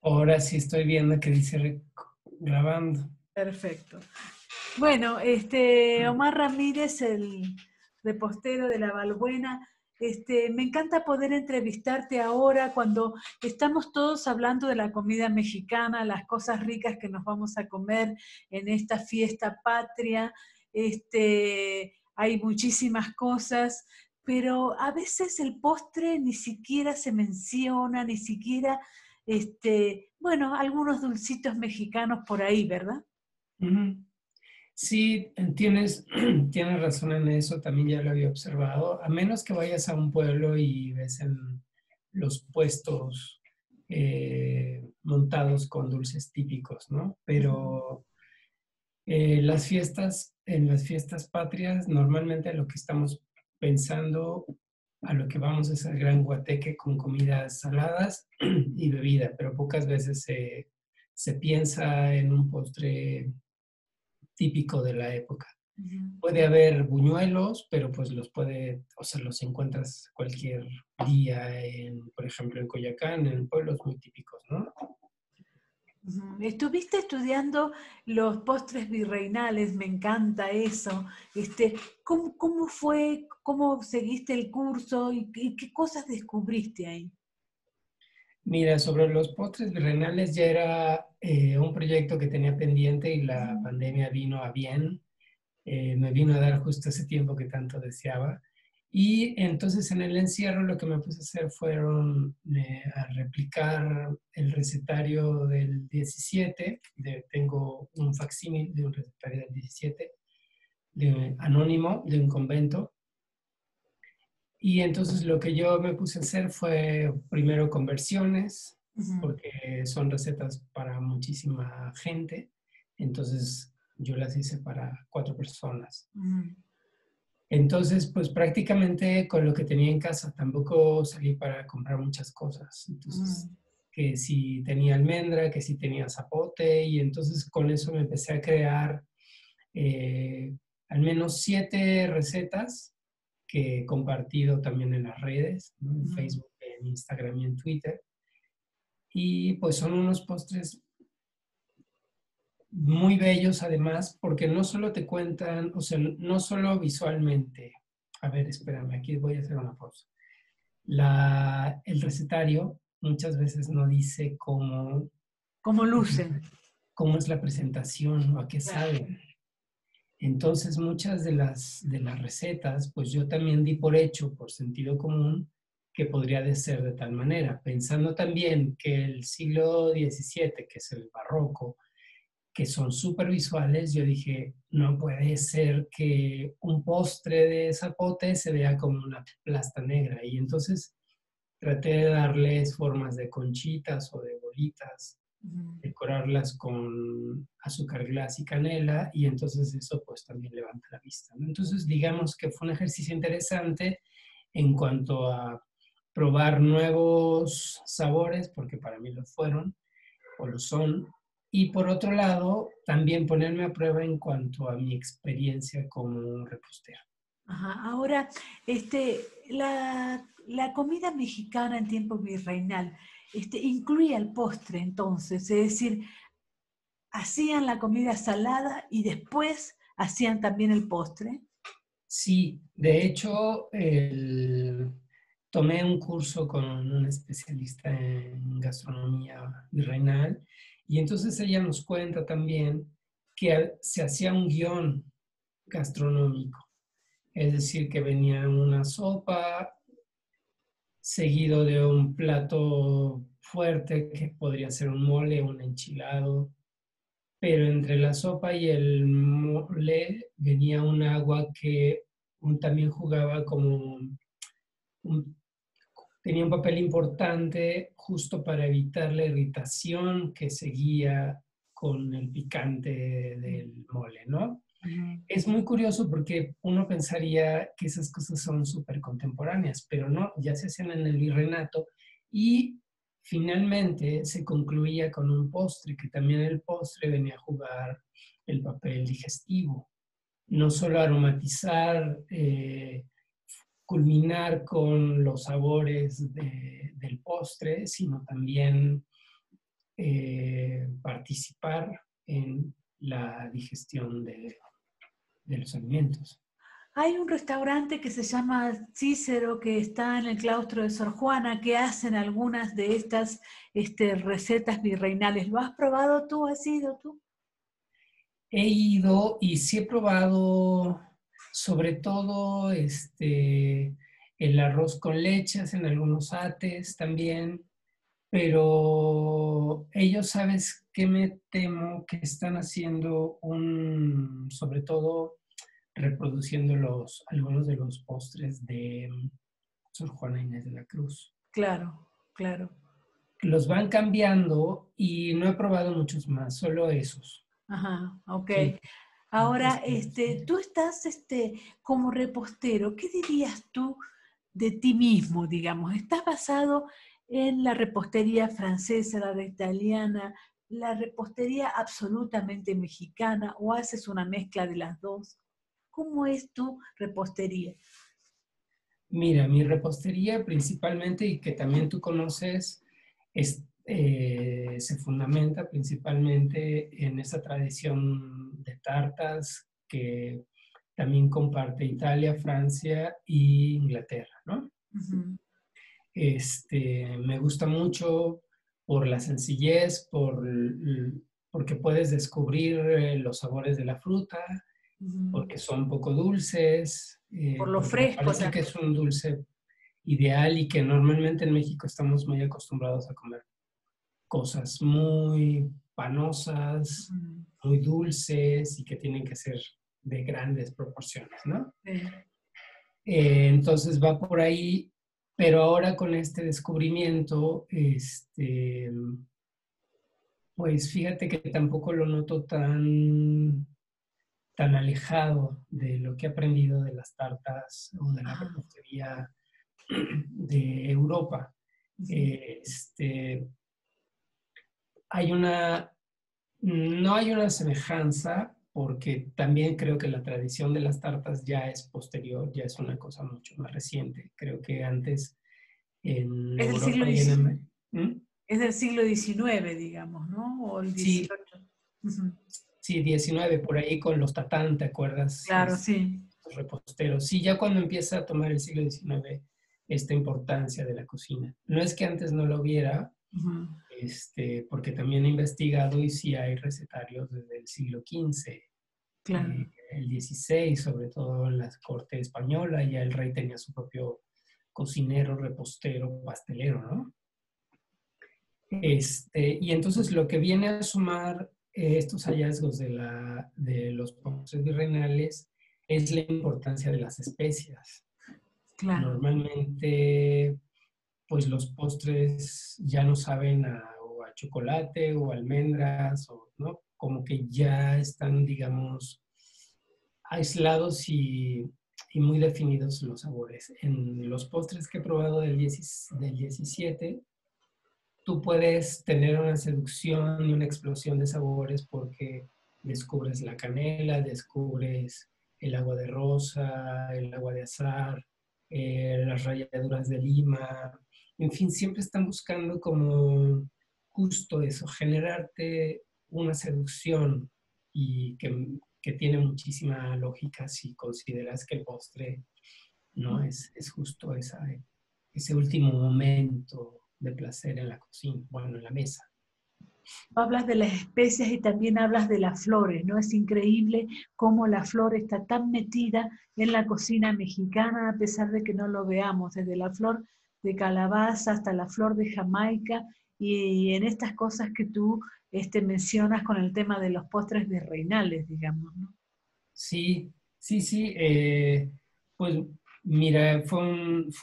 Ahora sí estoy viendo que dice grabando. Perfecto. Bueno, Omar Ramírez, el repostero de La Balbuena, me encanta poder entrevistarte ahora cuando estamos todos hablando de la comida mexicana, las cosas ricas que nos vamos a comer en esta fiesta patria. Hay muchísimas cosas, pero a veces el postre ni siquiera se menciona, ni siquiera, bueno, algunos dulcitos mexicanos por ahí, ¿verdad? Ujú. Sí, tienes razón en eso, también ya lo había observado. A menos que vayas a un pueblo y ves en los puestos montados con dulces típicos, ¿no? Pero en las fiestas patrias, normalmente lo que estamos pensando, a lo que vamos es al gran guateque con comidas saladas y bebida, pero pocas veces se piensa en un postre típico de la época. Ujú. Puede haber buñuelos, pero pues o sea, los encuentras cualquier día, por ejemplo, en Coyoacán, en pueblos muy típicos, ¿no? Ujú. Estuviste estudiando los postres virreinales, me encanta eso. ¿Cómo fue? ¿Cómo seguiste el curso? ¿Y qué cosas descubriste ahí? Mira, sobre los postres virreinales ya era un proyecto que tenía pendiente y la Ujú. pandemia vino a bien. Me vino a dar justo ese tiempo que tanto deseaba. Y entonces en el encierro lo que me puse a hacer fueron a replicar el recetario del 17. Tengo un facsímil de un recetario del 17, anónimo, de un convento. Y entonces lo que yo me puse a hacer fue primero conversiones, Ujú. porque son recetas para muchísima gente. Entonces yo las hice para 4 personas. Ujú. Entonces, pues prácticamente con lo que tenía en casa, tampoco salí para comprar muchas cosas. Ujú. Entonces, que si tenía almendra, que si tenía zapote, y entonces con eso me empecé a crear eh, al menos 7 recetas que he compartido también en las redes, ¿no? En Ujú. Facebook, en Instagram y en Twitter. Y pues son unos postres muy bellos además, porque no solo te cuentan, o sea, no solo visualmente. A ver, espérame, aquí voy a hacer una pausa. El recetario muchas veces no dice ¿Cómo es la- lucen? cómo es la presentación o a qué Claro. saben. Entonces, muchas de las recetas, pues yo también di por hecho, por sentido común, que podría de ser de tal manera, pensando también que el siglo XVII, que es el barroco, que son súper visuales, yo dije, no puede ser que un postre de zapote se vea como una plasta negra. Y entonces traté de darles formas de conchitas o de bolitas, Ujú. decorarlas con azúcar glass y canela, y entonces eso pues también levanta la vista, ¿no? Entonces digamos que fue un ejercicio interesante en cuanto a probar nuevos sabores, porque para mí lo fueron o lo son, y por otro lado, también ponerme a prueba en cuanto a mi experiencia como repostero. Ajá. Ahora, la comida mexicana en tiempo virreinal, incluía el postre entonces, es decir, hacían la comida salada y después hacían también el postre. Sí, de hecho, tomé un curso con una especialista en gastronomía virreinal y entonces ella nos cuenta también que se hacía un guión gastronómico, es decir, que venía una sopa seguido de un plato fuerte que podría ser un mole o un enchilado, pero entre la sopa y el mole venía un agua que también jugaba un- tenía un papel importante justo para evitar la irritación que seguía con el picante del mole, ¿no? Ujú. Es muy curioso porque uno pensaría que esas cosas son súper contemporáneas, pero no, ya se hacían en el virreinato y finalmente se concluía con un postre, que también el postre venía a jugar el papel digestivo, no solo aromatizar, culminar con los sabores del postre, sino también participar en la digestión de los alimentos. Hay un restaurante que se llama Cícero, que está en el claustro de Sor Juana, que hacen algunas de estas recetas virreinales. ¿Lo has probado tú? ¿Has ido tú? He ido y sí he probado sobre todo el arroz con leche, hacen algunos ates también, pero ellos, ¿sabes qué me temo? Que están haciendo sobre todo reproduciendo algunos de los postres de Sor Juana Inés de la Cruz. Claro, claro. Los van cambiando y no he probado muchos más, solo esos. Ajá, ok. Sí. Ahora, tú estás como repostero. ¿Qué dirías tú de ti mismo, digamos? ¿Estás basado en la repostería francesa, la italiana, la repostería absolutamente mexicana o haces una mezcla de las dos? ¿Cómo es tu repostería? Mira, mi repostería principalmente, y que también tú conoces, se fundamenta principalmente en esa tradición de tartas que también comparte Italia, Francia e Inglaterra, ¿no? Ujú. Me gusta mucho por la sencillez, porque puedes descubrir los sabores de la fruta, Ujú. porque son poco dulces, Por lo porque me fresco parece que también. es un dulce ideal y que normalmente en México estamos muy acostumbrados a comer cosas muy panosas, Ujú. muy dulces y que tienen que ser de grandes proporciones, ¿no? Sí. Entonces va por ahí, pero ahora con este descubrimiento, pues fíjate que tampoco lo noto tan alejado de lo que he aprendido de las tartas o de la Ajá. repostería de Europa. Ujú. Este, hay no hay una semejanza porque también creo que la tradición de las tartas ya es posterior, ya es una cosa mucho más reciente. Creo que antes en Es del siglo Europa y en XIX. América. ¿Mm? Es del siglo XIX, digamos, ¿no? O el Sí, XVIII. Ujú. sí, 19 por ahí con los tatán, ¿te acuerdas? Claro, sí. Los reposteros. Sí, ya cuando empieza a tomar el siglo XIX esta importancia de la cocina. No es que antes no lo hubiera, Ujú. porque también he investigado y sí hay recetarios desde el siglo XV, Claro. el XVI, sobre todo en la corte española, ya el rey tenía su propio cocinero, repostero, pastelero, ¿no? Y entonces lo que viene a sumar estos hallazgos de los postres virreinales es la importancia de las especias. Claro. Normalmente, pues los postres ya no saben o a chocolate o almendras, o, ¿no? Como que ya están, digamos, aislados y muy definidos los sabores. En los postres que he probado del 17, tú puedes tener una seducción y una explosión de sabores porque descubres la canela, descubres el agua de rosa, el agua de azahar, las ralladuras de lima, en fin, siempre están buscando como justo eso, generarte una seducción y que tiene muchísima lógica si consideras que el postre no es justo ese último momento de placer en la cocina, bueno, en la mesa. Hablas de las especias y también hablas de las flores, ¿no? Es increíble cómo la flor está tan metida en la cocina mexicana, a pesar de que no lo veamos, desde la flor de calabaza hasta la flor de Jamaica, y en estas cosas que tú mencionas con el tema de los postres virreinales, digamos, ¿no? Sí, sí, sí. Pues mira, fue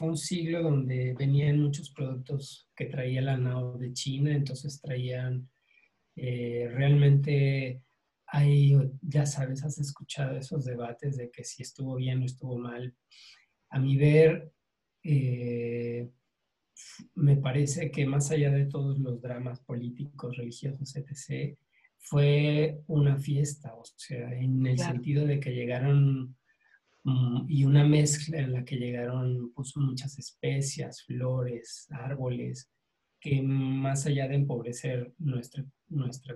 un siglo donde venían muchos productos que traía la nao de China, entonces traían realmente, ya sabes, has escuchado esos debates de que si estuvo bien o estuvo mal. A mi ver, eh, me parece que más allá de todos los dramas políticos, religiosos, etc., fue una fiesta, o sea, en el Claro. sentido de que llegaron y una mezcla en la que llegaron pues, muchas especias, flores, árboles, que más allá de empobrecer nuestra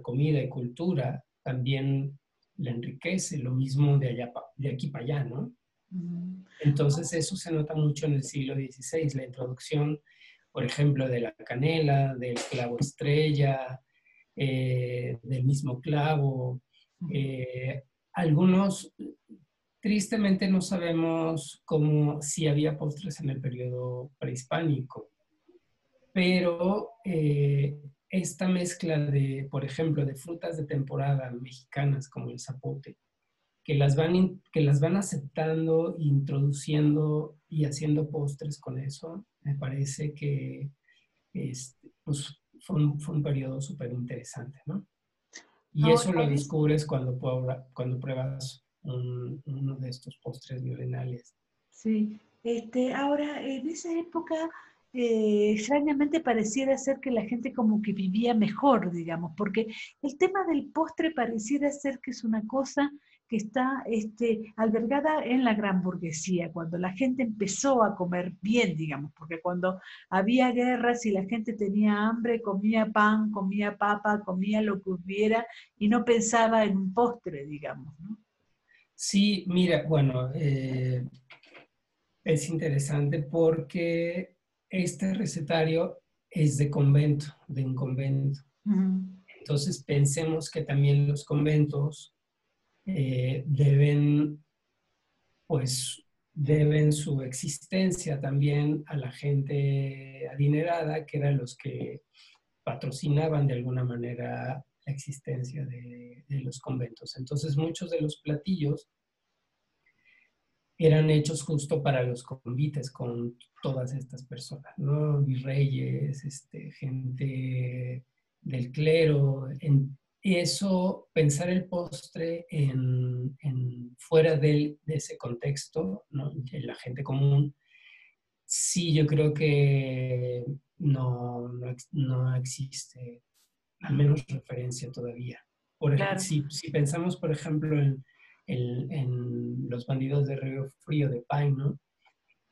comida y cultura, también la enriquece, lo mismo de aquí para allá, ¿no? Mm. Entonces eso se nota mucho en el siglo XVI, la introducción, por ejemplo, de la canela, del clavo estrella, del mismo clavo. Algunos, tristemente, no sabemos si había postres en el periodo prehispánico, pero esta mezcla de, por ejemplo, de frutas de temporada mexicanas como el zapote, que las van aceptando, introduciendo y haciendo postres con eso, me parece que pues, fue un periodo súper interesante, ¿no? Y Ahora, eso lo descubres cuando pruebas uno de estos postres virreinales. sí, ahora en esa época extrañamente pareciera ser que la gente como que vivía mejor, digamos, porque el tema del postre pareciera ser que es una cosa que está albergada en la gran burguesía, cuando la gente empezó a comer bien, digamos, porque cuando había guerras y la gente tenía hambre, comía pan, comía papa, comía lo que hubiera y no pensaba en un postre, digamos, ¿no? Sí, mira, bueno, es interesante porque este recetario es de convento, de un convento. Ujú. Entonces pensemos que también los conventos deben, pues, deben su existencia también a la gente adinerada, que eran los que patrocinaban de alguna manera la existencia de los conventos. Entonces muchos de los platillos eran hechos justo para los convites con todas estas personas, ¿no? Virreyes, gente del clero. Eso, pensar el postre fuera de ese contexto, ¿no? De la gente común, sí, yo creo que no existe, al menos referencia todavía. Claro. Si pensamos, por ejemplo, en Los bandidos de Río Frío de Pine, ¿no?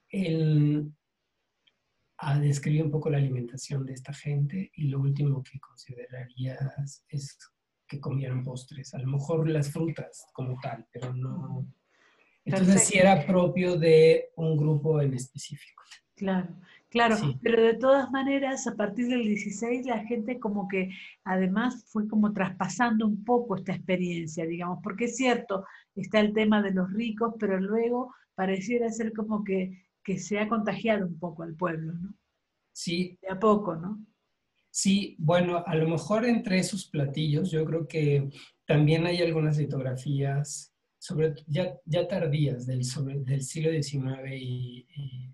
Él describe un poco la alimentación de esta gente y lo último que considerarías es que comieran postres, a lo mejor las frutas como tal, pero no. Entonces sí Perfecto. era propio de un grupo en específico. Claro, claro, Sí. pero de todas maneras, a partir del 16 la gente como que además fue como traspasando un poco esta experiencia, digamos, porque es cierto, está el tema de los ricos, pero luego pareciera ser como que se ha contagiado un poco al pueblo, ¿no? Sí, De a poco, ¿no? sí, bueno, a lo mejor entre esos platillos yo creo que también hay algunas litografías, ya tardías del siglo XIX y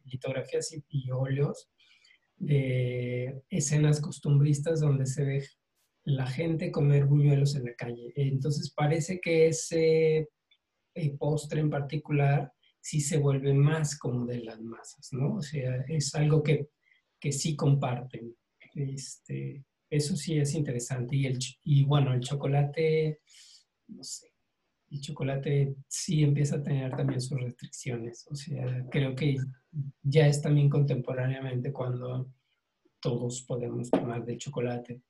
litografías y óleos de escenas costumbristas donde se ve la gente comer buñuelos en la calle. Entonces parece que ese postre en particular sí se vuelve más como de las masas, ¿no? O sea, es algo que sí comparten. Eso sí es interesante. Y bueno, el chocolate, no sé, el chocolate sí empieza a tener también sus restricciones. O sea, creo que ya es también contemporáneamente cuando todos podemos tomar de chocolate.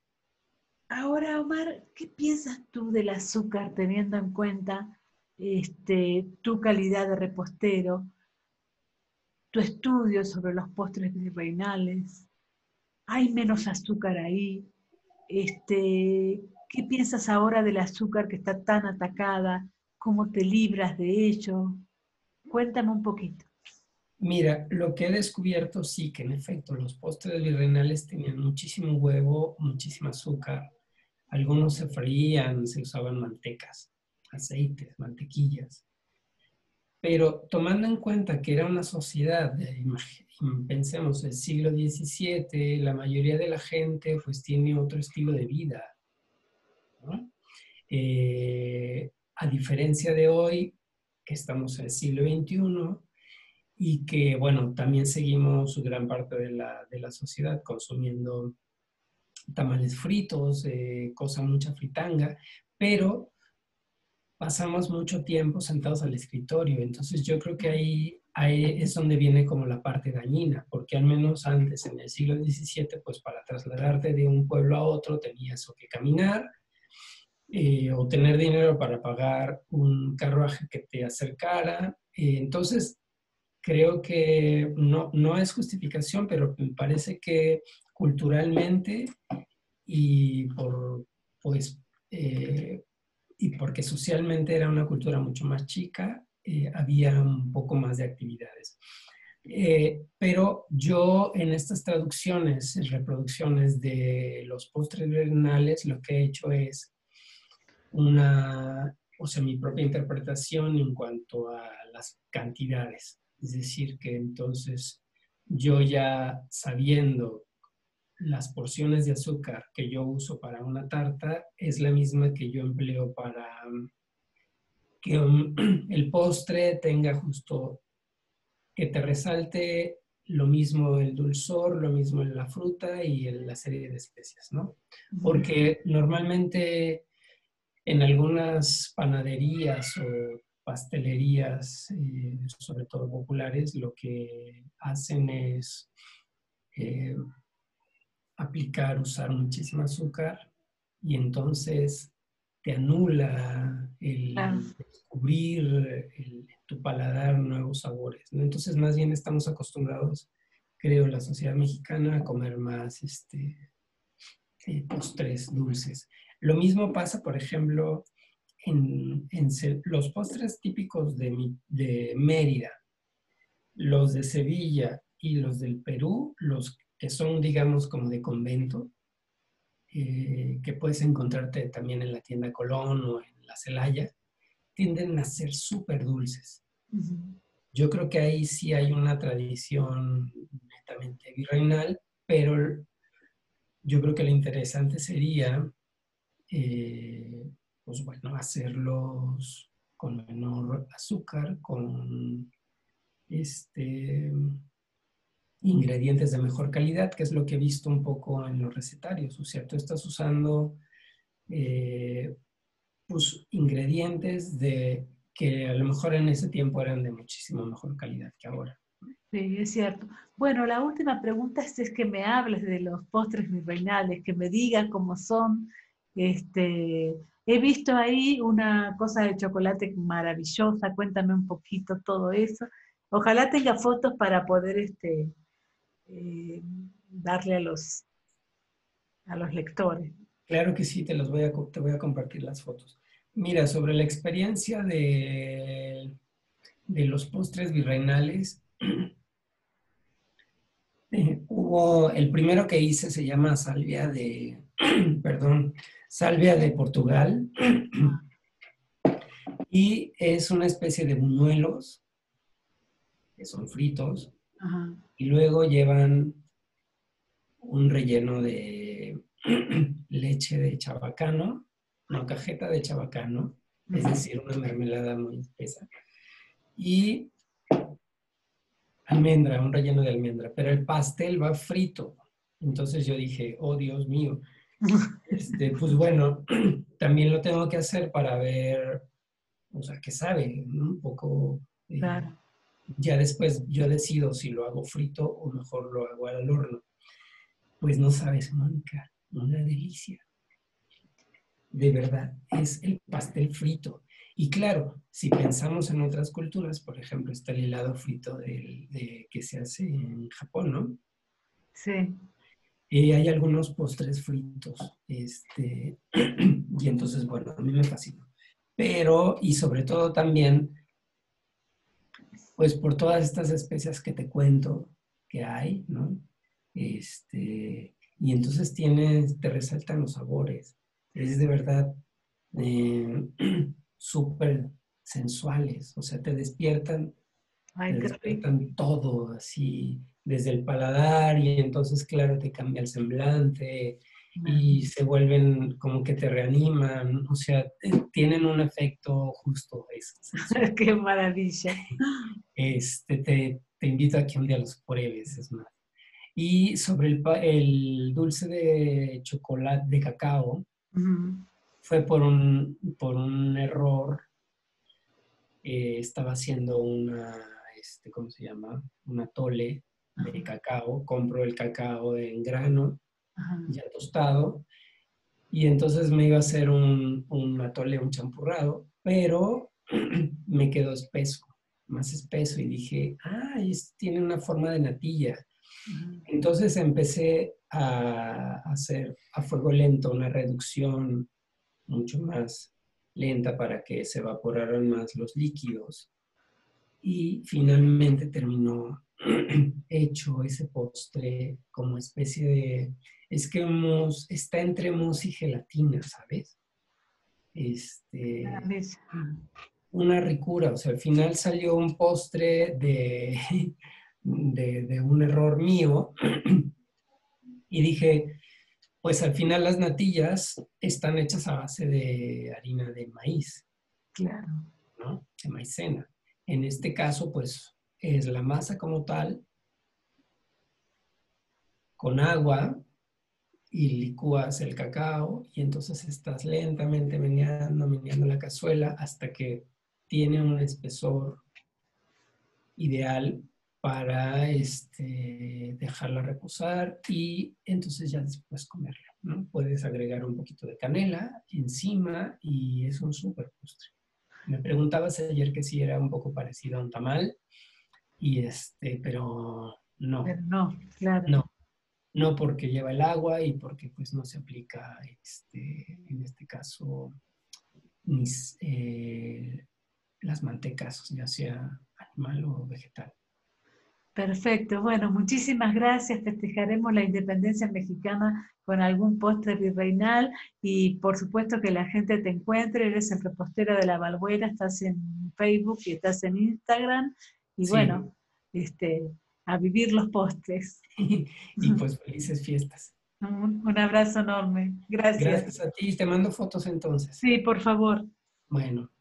Ahora, Omar, ¿qué piensas tú del azúcar teniendo en cuenta tu calidad de repostero, tu estudio sobre los postres virreinales? ¿Hay menos azúcar ahí? ¿Qué piensas ahora del azúcar que está tan atacada? ¿Cómo te libras de ello? Cuéntame un poquito. Mira, lo que he descubierto sí que en efecto los postres virreinales tenían muchísimo huevo, muchísimo azúcar. Algunos se freían, se usaban mantecas, aceites, mantequillas. Pero tomando en cuenta que era una sociedad, pensemos, el siglo XVII, la mayoría de la gente pues tiene otro estilo de vida, ¿no? A diferencia de hoy, que estamos en el siglo XXI, y que, bueno, también seguimos gran parte de la sociedad consumiendo tamales fritos, mucha fritanga, pero pasamos mucho tiempo sentados al escritorio. Entonces yo creo que ahí ahí es donde viene como la parte dañina, porque al menos antes, en el siglo XVII, pues para trasladarte de un pueblo a otro tenías o que caminar, o tener dinero para pagar un carruaje que te acercara. Entonces, creo que no es justificación, pero me parece que culturalmente y pues, y porque socialmente era una cultura mucho más chica, había un poco más de actividades. Pero yo en estas traducciones, reproducciones de los postres renales, lo que he hecho es o sea, mi propia interpretación en cuanto a las cantidades. Es decir, que entonces yo ya sabiendo las porciones de azúcar que yo uso para una tarta es la misma que yo empleo para que el postre tenga justo, que te resalte lo mismo el dulzor, lo mismo en la fruta y en la serie de especias, ¿no? Porque normalmente en algunas panaderías o pastelerías, sobre todo populares, lo que hacen es eh, aplicar, usar muchísimo azúcar y entonces te anula Claro. el descubrir tu paladar nuevos sabores, ¿no? Entonces más bien estamos acostumbrados, creo, en la sociedad mexicana a comer más postres dulces. Lo mismo pasa, por ejemplo, en los postres típicos de Mérida, los de Sevilla y los del Perú, los que son, digamos, como de convento, que puedes encontrarte también en la tienda Colón o en la Celaya, tienden a ser súper dulces. Yo creo que ahí sí hay una tradición netamente virreinal, pero yo creo que lo interesante sería, pues bueno, hacerlos con menor azúcar, con ingredientes de mejor calidad, que es lo que he visto un poco en los recetarios. O sea, tú estás usando eh, pues, ingredientes que a lo mejor en ese tiempo eran de muchísimo mejor calidad que ahora. Sí, es cierto. Bueno, la última pregunta es que me hables de los postres virreinales, que me digas cómo son. He visto ahí una cosa de chocolate maravillosa, cuéntame un poquito todo eso. Ojalá tenga fotos para poder eh, darle a los lectores. Claro que sí, te voy a compartir las fotos. Mira, sobre la experiencia de los postres virreinales, el primero que hice se llama salvia perdón, salvia de Portugal, y es una especie de buñuelos que son fritos Ajá. y luego llevan un relleno de leche de chabacano, no, cajeta de chabacano, es decir, una mermelada muy espesa, y almendra, un relleno de almendra, pero el pastel va frito. Entonces yo dije, oh Dios mío, pues bueno, también lo tengo que hacer para ver, o sea, qué sabe, ¿no? Un poco, Claro. ya después yo decido si lo hago frito o mejor lo hago al horno. Pues no sabes, Mónica, una delicia. De verdad, es el pastel frito. Y claro, si pensamos en otras culturas, por ejemplo, está el helado frito que se hace en Japón, ¿no? Sí. Hay algunos postres fritos, y entonces, bueno, a mí me fascina. Pero, y sobre todo también, pues por todas estas especias que te cuento que hay, ¿no? Y entonces te resaltan los sabores. Es de verdad eh, súper sensuales, o sea, te Ay, qué rico. despiertan todo, así, desde el paladar, y entonces, claro, te cambia el semblante y se vuelven como que te reaniman, o sea, tienen un efecto justo eso, sensual. Qué maravilla. Te invito a que un día los pruebes, es más. Y sobre el dulce de chocolate, de cacao, Ujú. fue por un error. Estaba haciendo ¿cómo se llama? Un atole de cacao. Compro el cacao en grano, Ajá. ya tostado, y entonces me iba a hacer un atole, un champurrado, pero me quedó espeso, más espeso, y dije, tiene una forma de natilla. Ajá. Entonces empecé a hacer a fuego lento una reducción mucho más lenta para que se evaporaran más los líquidos. Y finalmente terminó hecho ese postre como especie de... Es que está entre mousse y gelatina, ¿sabes? Maravilla. Una ricura. O sea, al final salió un postre de un error mío. Y dije, pues al final las natillas están hechas a base de harina de maíz, Claro. ¿no? De maicena. En este caso, pues es la masa como tal, con agua, y licúas el cacao, y entonces estás lentamente meneando la cazuela hasta que tiene un espesor ideal para dejarla reposar, y entonces ya después comerla, ¿no? Puedes agregar un poquito de canela encima y es un súper postre. Me preguntabas ayer que si era un poco parecido a un tamal, pero no, Pero no, claro. no, no, porque lleva el agua y porque pues no se aplica, en este caso, las mantecas, ya sea animal o vegetal. Perfecto. Bueno, muchísimas gracias. Festejaremos la independencia mexicana con algún postre virreinal y por supuesto que la gente te encuentre. Eres el repostero de la Balbuena, estás en Facebook y estás en Instagram. Y Sí, bueno, a vivir los postres. y pues felices fiestas. Un abrazo enorme. Gracias. Gracias a ti, te mando fotos entonces. Sí, por favor. Bueno.